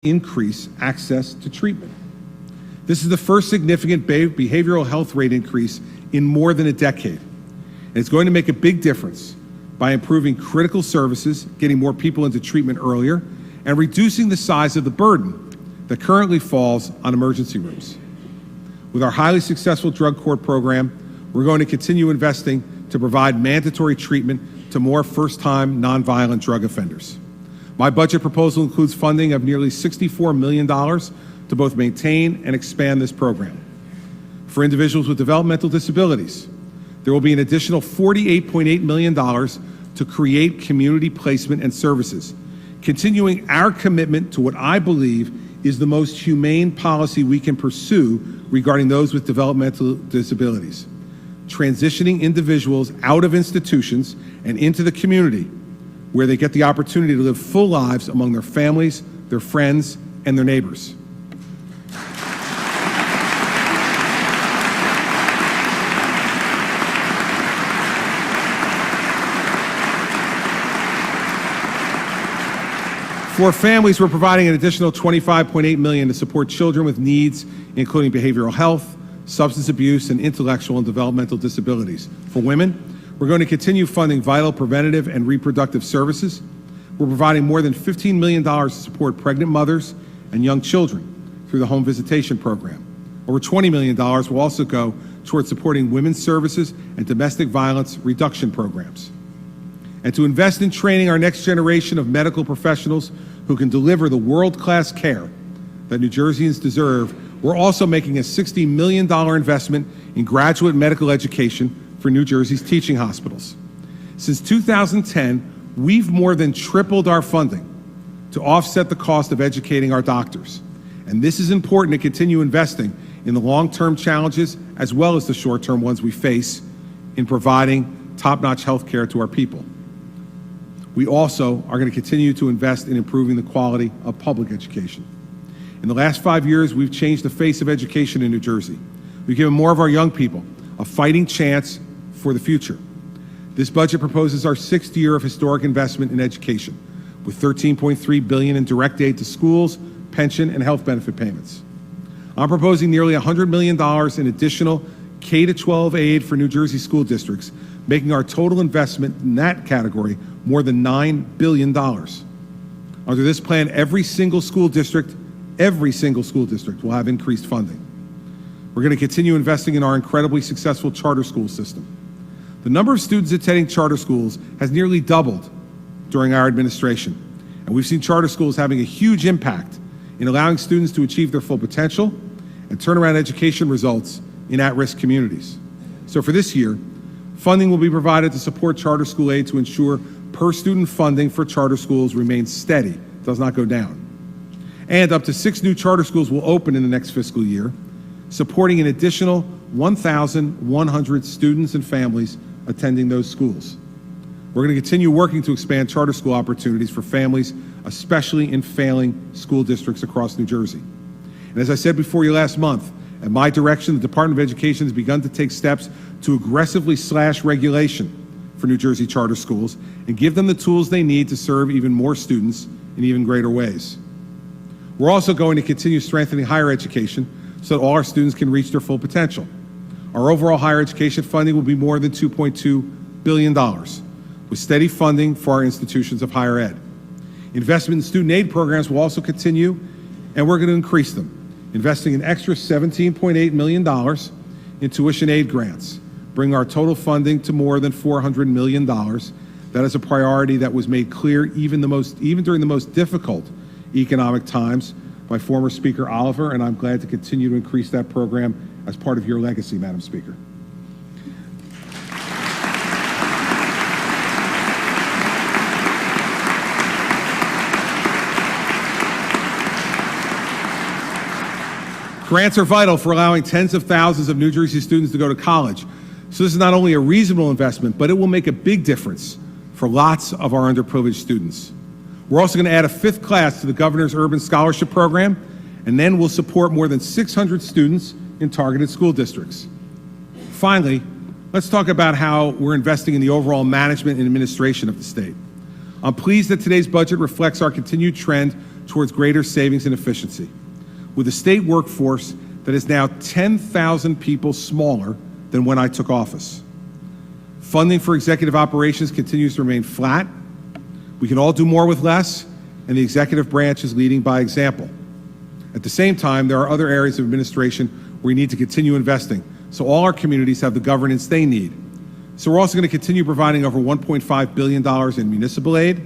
increase access to treatment. This is the first significant behavioral health rate increase in more than a decade. And it's going to make a big difference by improving critical services, getting more people into treatment earlier, and reducing the size of the burden that currently falls on emergency rooms. With our highly successful drug court program, we're going to continue investing to provide mandatory treatment to more first-time nonviolent drug offenders. My budget proposal includes funding of nearly $64 million to both maintain and expand this program. For individuals with developmental disabilities, there will be an additional $48.8 million to create community placement and services, continuing our commitment to what I believe is the most humane policy we can pursue regarding those with developmental disabilities, transitioning individuals out of institutions and into the community where they get the opportunity to live full lives among their families, their friends, and their neighbors. For families, we're providing an additional $25.8 million to support children with needs, including behavioral health, substance abuse, and intellectual and developmental disabilities. For women, we're going to continue funding vital preventative and reproductive services. We're providing more than $15 million to support pregnant mothers and young children through the home visitation program. Over $20 million will also go towards supporting women's services and domestic violence reduction programs. And to invest in training our next generation of medical professionals who can deliver the world-class care that New Jerseyans deserve, we're also making a $60 million investment in graduate medical education for New Jersey's teaching hospitals. Since 2010, we've more than tripled our funding to offset the cost of educating our doctors. And this is important to continue investing in the long-term challenges as well as the short-term ones we face in providing top-notch health care to our people. We also are going to continue to invest in improving the quality of public education. In the last 5 years, we've changed the face of education in New Jersey. We've given more of our young people a fighting chance for the future. This budget proposes our 6th year of historic investment in education, with $13.3 billion in direct aid to schools, pension, and health benefit payments. I'm proposing nearly $100 million in additional K-12 aid for New Jersey school districts, making our total investment in that category more than $9 billion. Under this plan, every single school district will have increased funding. We're going to continue investing in our incredibly successful charter school system. The number of students attending charter schools has nearly doubled during our administration, and we've seen charter schools having a huge impact in allowing students to achieve their full potential and turn around education results in at-risk communities. So for this year, funding will be provided to support charter school aid to ensure per-student funding for charter schools remains steady, does not go down. And up to 6 new charter schools will open in the next fiscal year, supporting an additional 1,100 students and families attending those schools. We're going to continue working to expand charter school opportunities for families, especially in failing school districts across New Jersey. And as I said before you last month, at my direction, the Department of Education has begun to take steps to aggressively slash regulation for New Jersey charter schools and give them the tools they need to serve even more students in even greater ways. We're also going to continue strengthening higher education so that all our students can reach their full potential. Our overall higher education funding will be more than $2.2 billion, with steady funding for our institutions of higher ed. Investment in student aid programs will also continue, and we're going to increase them, investing an extra $17.8 million in tuition aid grants, bringing our total funding to more than $400 million. That is a priority that was made clear even during the most difficult economic times by former Speaker Oliver, and I'm glad to continue to increase that program as part of your legacy, Madam Speaker. Grants are vital for allowing tens of thousands of New Jersey students to go to college. So this is not only a reasonable investment, but it will make a big difference for lots of our underprivileged students. We're also going to add a 5th class to the Governor's Urban Scholarship Program, and then we'll support more than 600 students in targeted school districts. Finally, let's talk about how we're investing in the overall management and administration of the state. I'm pleased that today's budget reflects our continued trend towards greater savings and efficiency, with a state workforce that is now 10,000 people smaller than when I took office. Funding for executive operations continues to remain flat. We can all do more with less, and the executive branch is leading by example. At the same time, there are other areas of administration where we need to continue investing, so all our communities have the governance they need. So we're also going to continue providing over $1.5 billion in municipal aid,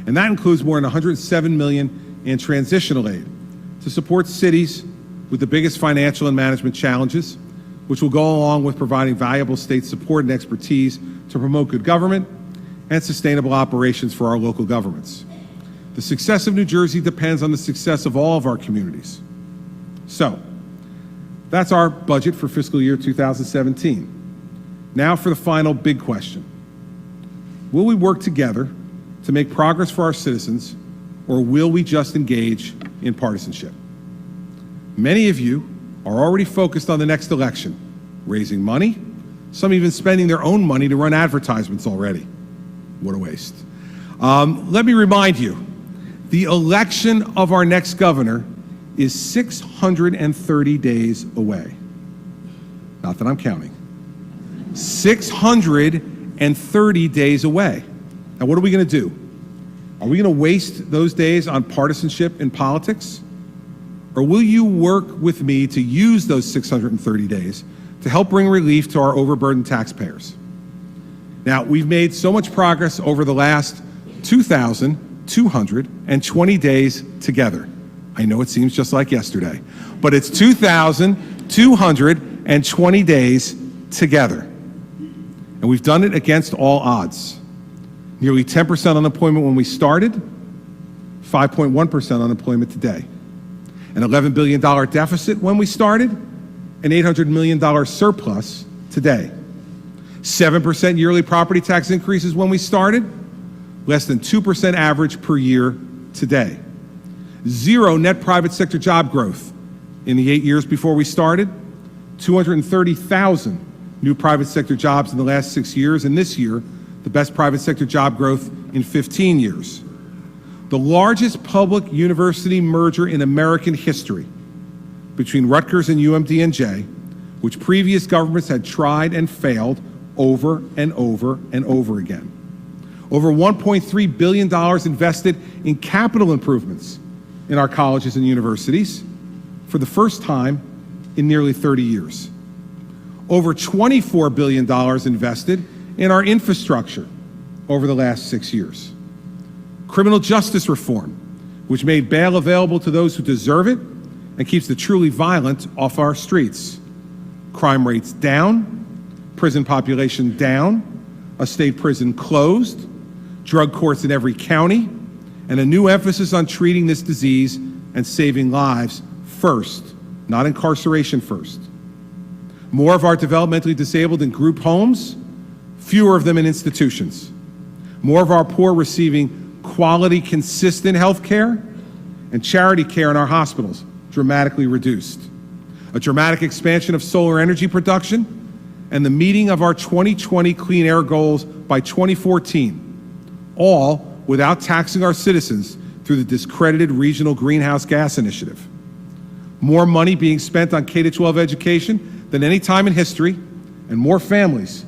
and that includes more than $107 million in transitional aid to support cities with the biggest financial and management challenges, which will go along with providing valuable state support and expertise to promote good government and sustainable operations for our local governments. The success of New Jersey depends on the success of all of our communities. So, that's our budget for fiscal year 2017. Now for the final big question. Will we work together to make progress for our citizens, or will we just engage in partisanship? Many of you are already focused on the next election, raising money, some even spending their own money to run advertisements already. What a waste. Let me remind you, the election of our next governor is 630 days away. Not that I'm counting. 630 days away. Now, what are we going to do? Are we going to waste those days on partisanship in politics? Or will you work with me to use those 630 days to help bring relief to our overburdened taxpayers? Now, we've made so much progress over the last 2,220 days together. I know it seems just like yesterday, but it's 2,220 days together. And we've done it against all odds. Nearly 10% unemployment when we started, 5.1% unemployment today. An $11 billion deficit when we started, an $800 million surplus today. 7% yearly property tax increases when we started, less than 2% average per year today. Zero net private sector job growth in the 8 years before we started, 230,000 new private sector jobs in the last 6 years, and this year, the best private sector job growth in 15 years. The largest public university merger in American history between Rutgers and UMD&J, which previous governments had tried and failed over and over and over again. Over $1.3 billion invested in capital improvements in our colleges and universities for the first time in nearly 30 years. Over $24 billion invested in our infrastructure over the last 6 years. Criminal justice reform, which made bail available to those who deserve it and keeps the truly violent off our streets. Crime rates down, prison population down, a state prison closed, drug courts in every county, and a new emphasis on treating this disease and saving lives first, not incarceration first. More of our developmentally disabled in group homes, fewer of them in institutions. More of our poor receiving quality, consistent health care, and charity care in our hospitals dramatically reduced. A dramatic expansion of solar energy production, and the meeting of our 2020 clean air goals by 2014, all without taxing our citizens through the discredited Regional Greenhouse Gas Initiative. More money being spent on K-12 education than any time in history, and more families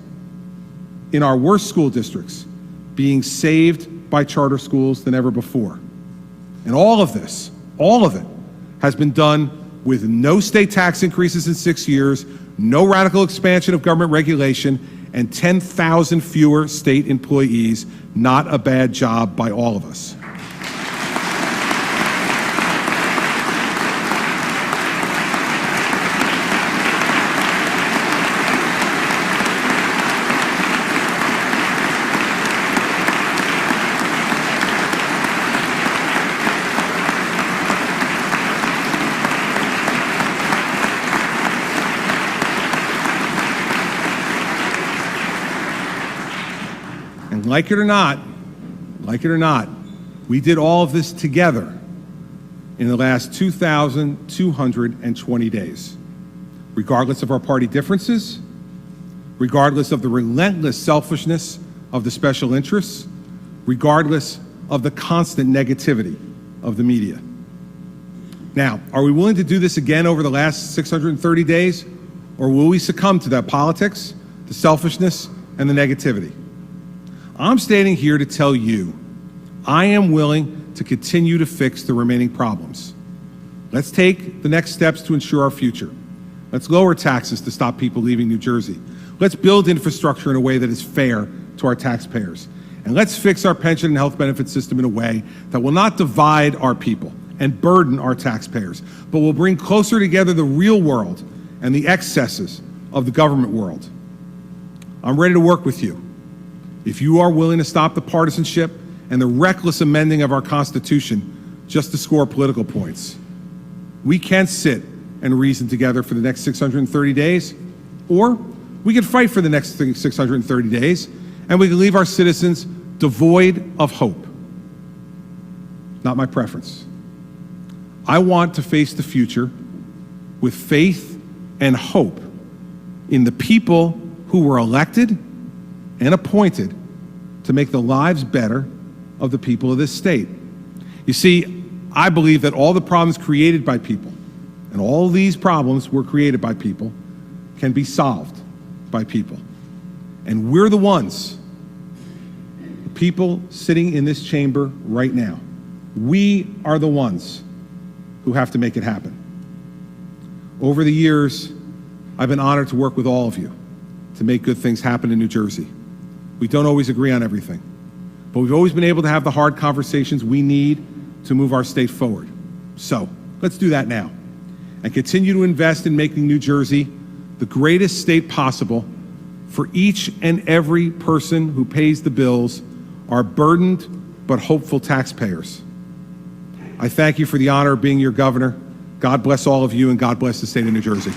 in our worst school districts being saved by charter schools than ever before. And all of this, all of it, has been done with no state tax increases in 6 years, no radical expansion of government regulation, and 10,000 fewer state employees. Not a bad job by all of us. And like it or not, we did all of this together in the last 2,220 days, regardless of our party differences, regardless of the relentless selfishness of the special interests, regardless of the constant negativity of the media. Now, are we willing to do this again over the last 630 days? Or will we succumb to that politics, the selfishness, and the negativity? I'm standing here to tell you, I am willing to continue to fix the remaining problems. Let's take the next steps to ensure our future. Let's lower taxes to stop people leaving New Jersey. Let's build infrastructure in a way that is fair to our taxpayers. And let's fix our pension and health benefit system in a way that will not divide our people and burden our taxpayers, but will bring closer together the real world and the excesses of the government world. I'm ready to work with you. If you are willing to stop the partisanship and the reckless amending of our Constitution just to score political points, we can sit and reason together for the next 630 days, or we can fight for the next 630 days, and we can leave our citizens devoid of hope. Not my preference. I want to face the future with faith and hope in the people who were elected and appointed to make the lives better of the people of this state. You see, I believe that all the problems created by people, and all these problems were created by people, can be solved by people. And we're the ones, the people sitting in this chamber right now, we are the ones who have to make it happen. Over the years, I've been honored to work with all of you to make good things happen in New Jersey. We don't always agree on everything, but we've always been able to have the hard conversations we need to move our state forward. So let's do that now and continue to invest in making New Jersey the greatest state possible for each and every person who pays the bills, our burdened but hopeful taxpayers. I thank you for the honor of being your governor. God bless all of you, and God bless the state of New Jersey.